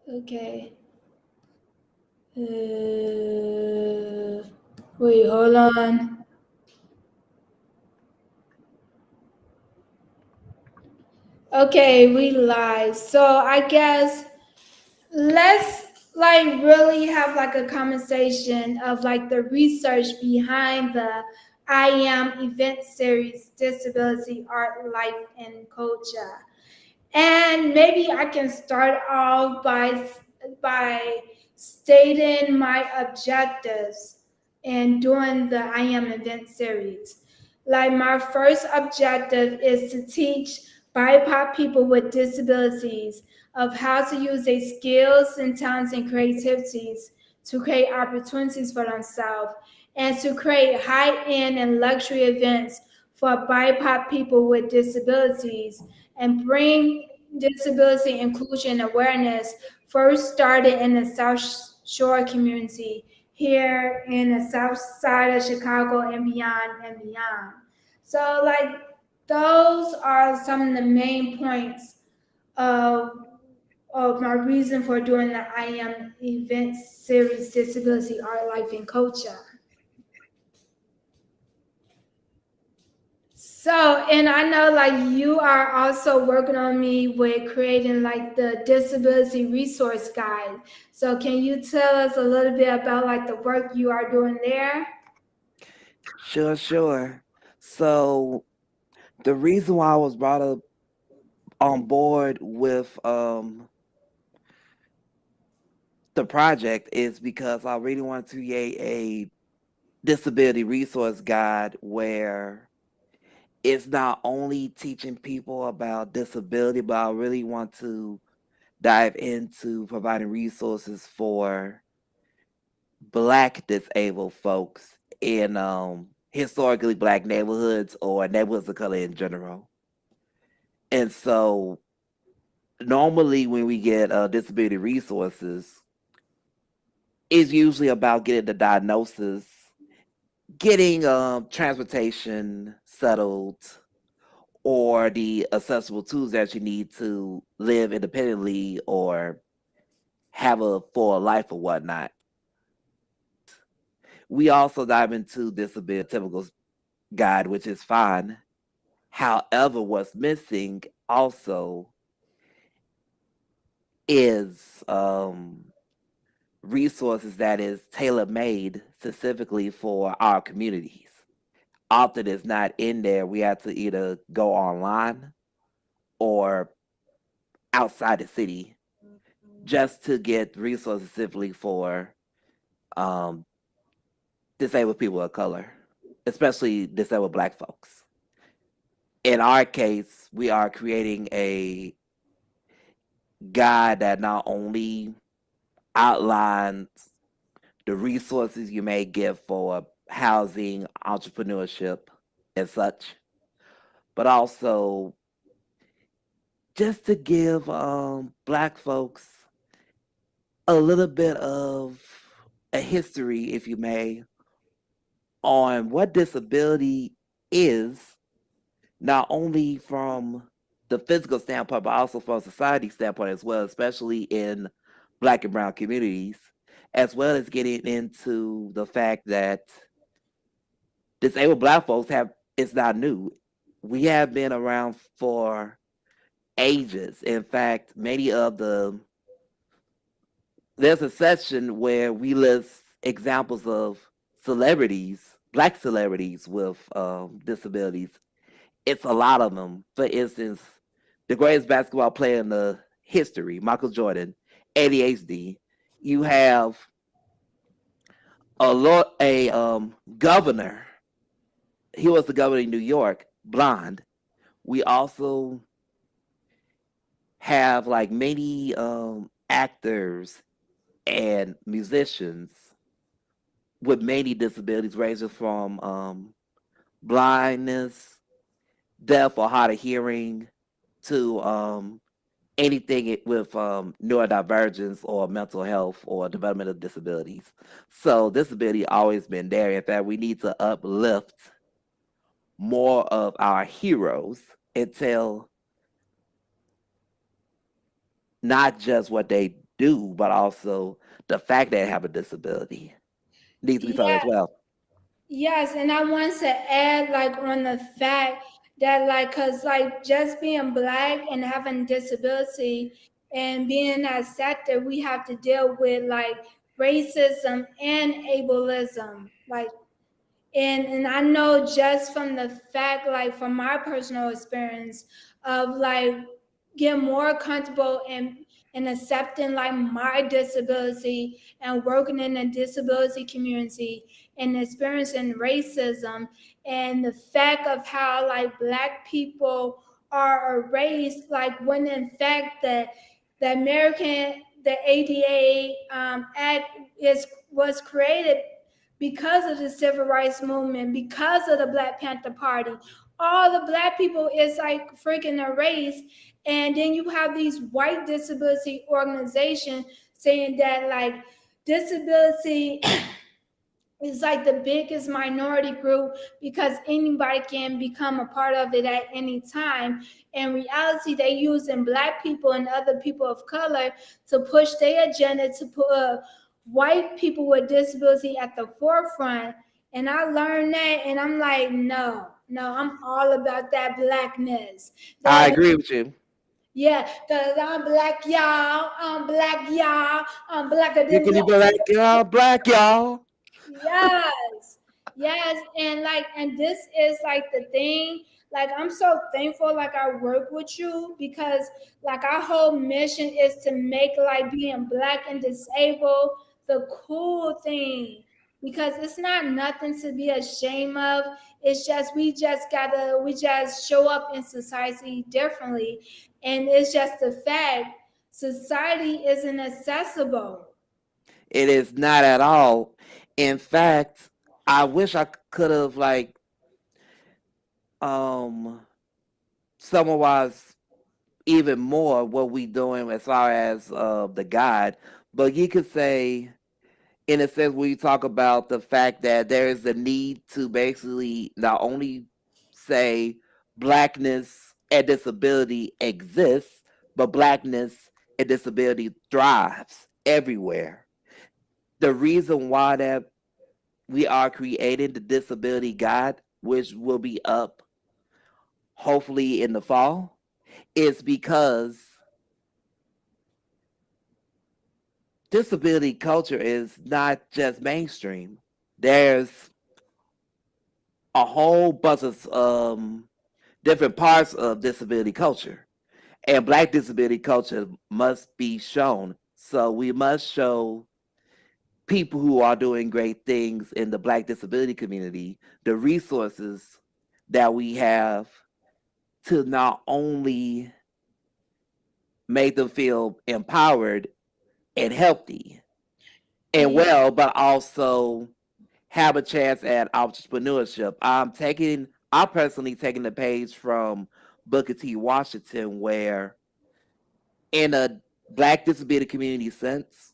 Okay. Wait, hold on. Okay, we live. So I guess let's like really have like a conversation of like the research behind the I Am event series Disability Art, Life and Culture. And maybe I can start off by stating my objectives in doing the I Am event series. Like my first objective is to teach BIPOC people with disabilities of how to use their skills and talents and creativities to create opportunities for themselves and to create high-end and luxury events for BIPOC people with disabilities and bring disability inclusion awareness first started in the South Shore community here in the South Side of Chicago and beyond and beyond. So, like, those are some of the main points of of my reason for doing the I Am event series, Disability, Art, Life, and Culture. So, and I know like you are also working on me with creating like the disability resource guide. So, can you tell us a little bit about like the work you are doing there? Sure. So the reason why I was brought up on board with the project is because I really want to create a disability resource guide where it's not only teaching people about disability, but I really want to dive into providing resources for Black disabled folks in historically Black neighborhoods or neighborhoods of color in general. And so normally when we get disability resources, it's usually about getting the diagnosis, getting transportation settled, or the accessible tools that you need to live independently or have a full life or whatnot. We also dive into disability typical guide, which is fine. However, what's missing also is resources that is tailor made specifically for our communities. Often it's not in there. We have to either go online or outside the city just to get resources specifically for um, disabled people of color, especially disabled Black folks. In our case, we are creating a guide that not only outlines the resources you may get for housing, entrepreneurship, and such, but also just to give Black folks a little bit of a history, if you may, on what disability is, not only from the physical standpoint, but also from a society standpoint as well, especially in Black and Brown communities, as well as getting into the fact that disabled Black folks have, it's not new. We have been around for ages. In fact, many of the, there's a section where we list examples of celebrities, Black celebrities with disabilities. It's a lot of them. For instance, the greatest basketball player in the history, Michael Jordan, ADHD. You have a governor. He was the governor of New York, blind. We also have like many actors and musicians with many disabilities, ranging from blindness, deaf or hard of hearing, to anything with neurodivergence or mental health or developmental disabilities. So disability always been there. In fact, we need to uplift more of our heroes and tell not just what they do, but also the fact that they have a disability needs to be felt as well. Yes, and I want to add like on the fact that like cuz like just being black and having disability and being in that sector, we have to deal with like racism and ableism. Like and I know just from the fact like from my personal experience of like get more comfortable in accepting like my disability and working in the disability community and experiencing racism and the fact of how like black people are erased like when in fact the American the ADA Act is was created because of the civil rights movement, because of the Black Panther Party. All the black people is like freaking erased. And then you have these white disability organizations saying that like disability is like the biggest minority group because anybody can become a part of it at any time. In reality, they using black people and other people of color to push their agenda to put white people with disability at the forefront. And I learned that, and I'm like, no, no, I'm all about that blackness. I The agree with you. yeah, cause I'm black, y'all. I'm black, y'all. I'm blacker than Because you be y'all. like, y'all black, y'all. Yes, yes, and like, and this is like the thing. Like, I'm so thankful. Like, I work with you because, like, our whole mission is to make like being black and disabled the cool thing. Because it's not nothing to be ashamed of. It's just we just show up in society differently, and it's just the fact society isn't accessible. It is not at all. In fact, I wish I could have like um summarized even more what we doing as far as the guide. But you could say in a sense when you talk about the fact that there is the need to basically not only say blackness and disability exists, but blackness and disability thrives everywhere. The reason why that we are creating the disability guide, which will be up hopefully in the fall, is because disability culture is not just mainstream. There's a whole bunch of different parts of disability culture, and Black disability culture must be shown. So we must show people who are doing great things in the Black disability community the resources that we have to not only make them feel empowered and healthy and Yeah. well, but also have a chance at entrepreneurship. I'm personally taking the page from Booker T. Washington, where in a Black disability community sense,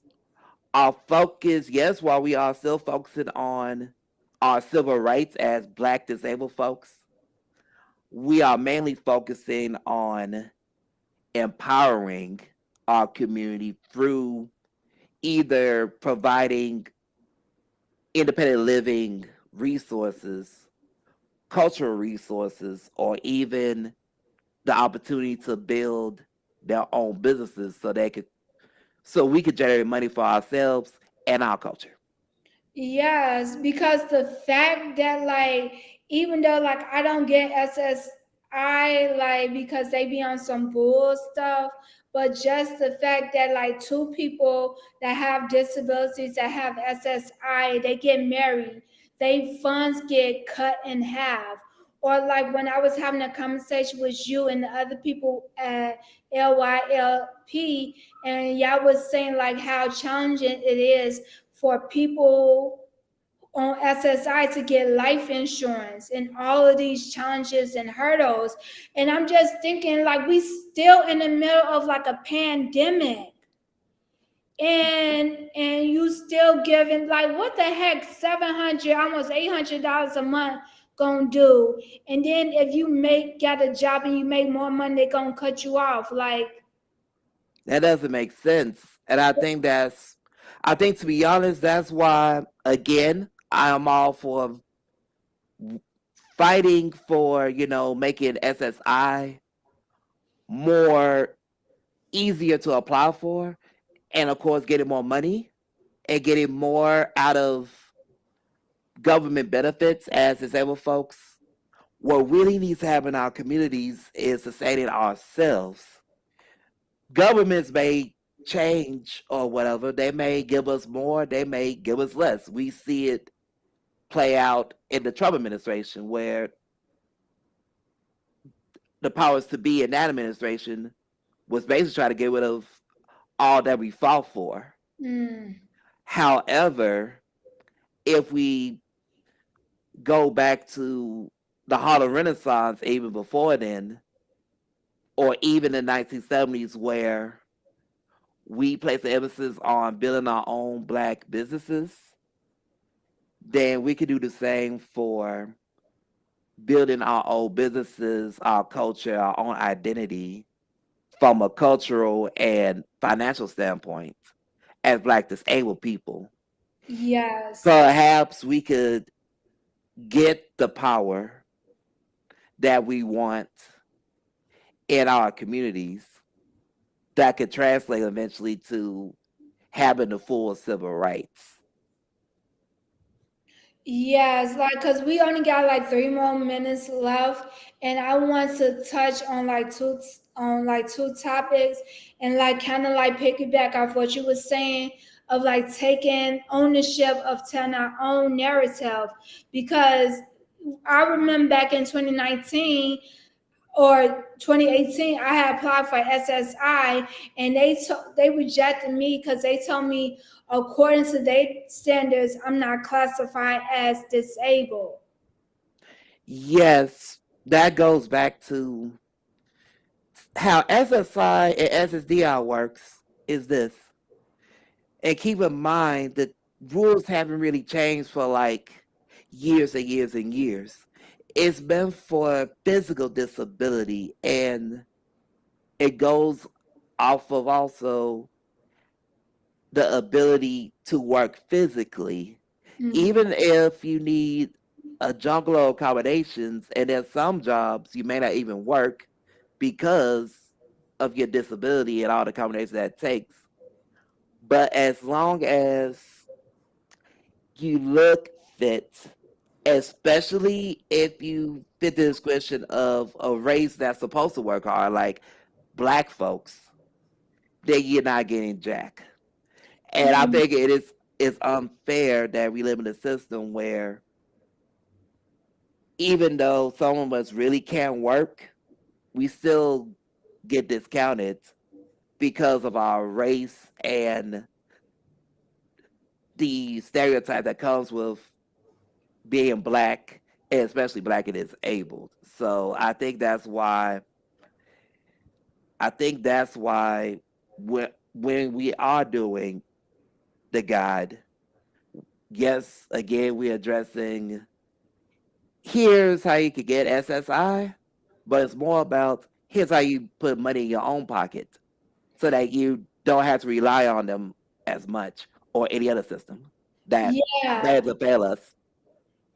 our focus, yes, while we are still focusing on our civil rights as Black disabled folks, we are mainly focusing on empowering our community through either providing independent living resources, cultural resources, or even the opportunity to build their own businesses so we could generate money for ourselves and our culture. Yes, because the fact that like even though like I don't get SSI like because they be on some bull stuff, but just the fact that like two people that have disabilities that have SSI, they get married, they funds get cut in half. Or like when I was having a conversation with you and the other people at LYLP, and y'all was saying like how challenging it is for people on SSI to get life insurance and all of these challenges and hurdles. And I'm just thinking like we still in the middle of like a pandemic and you still giving like what the heck 700 almost $800 a month gonna do. And then if you make got a job and you make more money, they gonna cut you off like That doesn't make sense. And I think to be honest, that's why again I am all for fighting for, making SSI more easier to apply for, and of course getting more money and getting more out of government benefits as disabled folks. What really needs to happen in our communities is sustaining ourselves. Governments may change or whatever. They may give us more, they may give us less. We see it play out in the Trump administration, where the powers to be in that administration was basically trying to get rid of all that we fought for. Mm. However, if we go back to the Harlem Renaissance, even before then, or even the 1970s, where we place the emphasis on building our own Black businesses, then we could do the same for building our own businesses, our culture, our own identity from a cultural and financial standpoint as Black disabled people. Yes. Perhaps we could get the power that we want in our communities that could translate eventually to having the full civil rights. Yes, like because we only got like 3 more minutes left, and I want to touch on like two topics, and like kind of like piggyback off what you were saying of like taking ownership of telling our own narrative, because I remember back in 2019 or 2018, I had applied for SSI, and they rejected me because they told me according to their standards I'm not classified as disabled. Yes, that goes back to how SSI and SSDI works is this. And keep in mind that rules haven't really changed for like years and years and years. It's been for physical disability, and it goes off of also the ability to work physically, Mm. even if you need a jungle of accommodations, and there's some jobs you may not even work because of your disability and all the accommodations that it takes. But as long as you look fit, especially if you fit the description of a race that's supposed to work hard, like Black folks, then you're not getting jack. And I Mm. think it's unfair that we live in a system where even though some of us really can't work, we still get discounted because of our race and the stereotype that comes with being Black, and especially Black and disabled. So I think that's why when we are doing the guide, yes, again we're addressing here's how you could get SSI, but it's more about here's how you put money in your own pocket so that you don't have to rely on them as much or any other system that Yeah. is a fail us.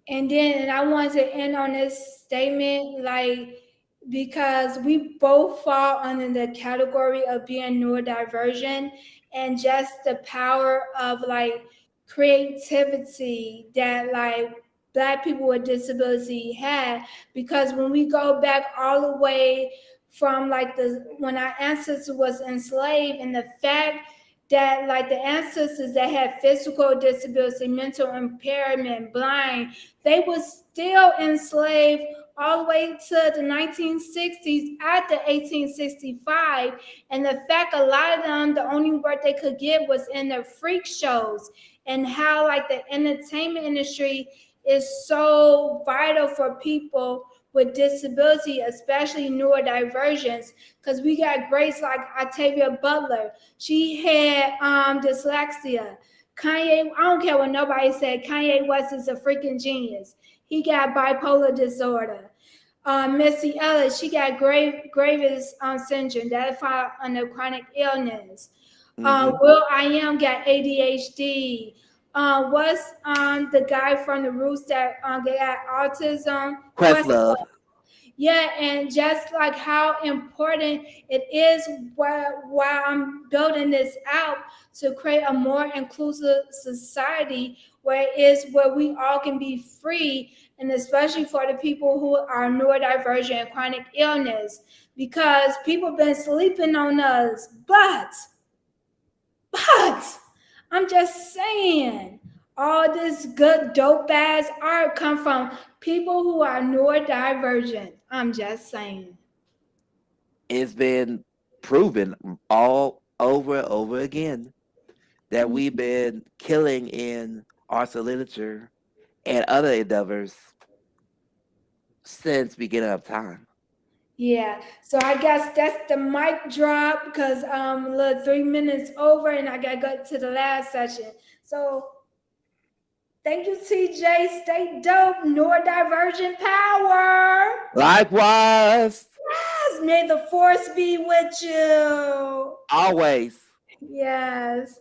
And then I want to end on this statement, like, because we both fall under the category of being neurodivergent, and just the power of like creativity that like Black people with disability had. Because when we go back all the way from like the when our ancestors was enslaved, and the fact that like the ancestors that had physical disability, mental impairment, blind, they were still enslaved all the way to the 1960s after 1865. And the fact a lot of them, the only work they could get was in the freak shows, and how like the entertainment industry is so vital for people with disability, especially neurodivergence, because we got greats like Octavia Butler. She had dyslexia. Kanye, I don't care what nobody said, Kanye West is a freaking genius. He got bipolar disorder. Missy Ellis, she got Graves syndrome that fall under chronic illness. Mm-hmm. Will I Am got ADHD. What's the guy from the Roots that got autism? Questlove. Yeah, and just like how important it is while I'm building this out to create a more inclusive society where it is where we all can be free, and especially for the people who are neurodivergent and chronic illness, because people been sleeping on us. But I'm just saying, all this good dope ass art come from people who are neurodivergent. I'm just saying. It's been proven all over and over again that we've been killing in arts and literature and other endeavors since beginning of time. Yeah. So I guess that's the mic drop because look, 3 minutes over and I gotta go to the last session. So thank you, TJ. Stay dope. Neurodivergent power. Likewise, Yes. May the force be with you. always. Yes.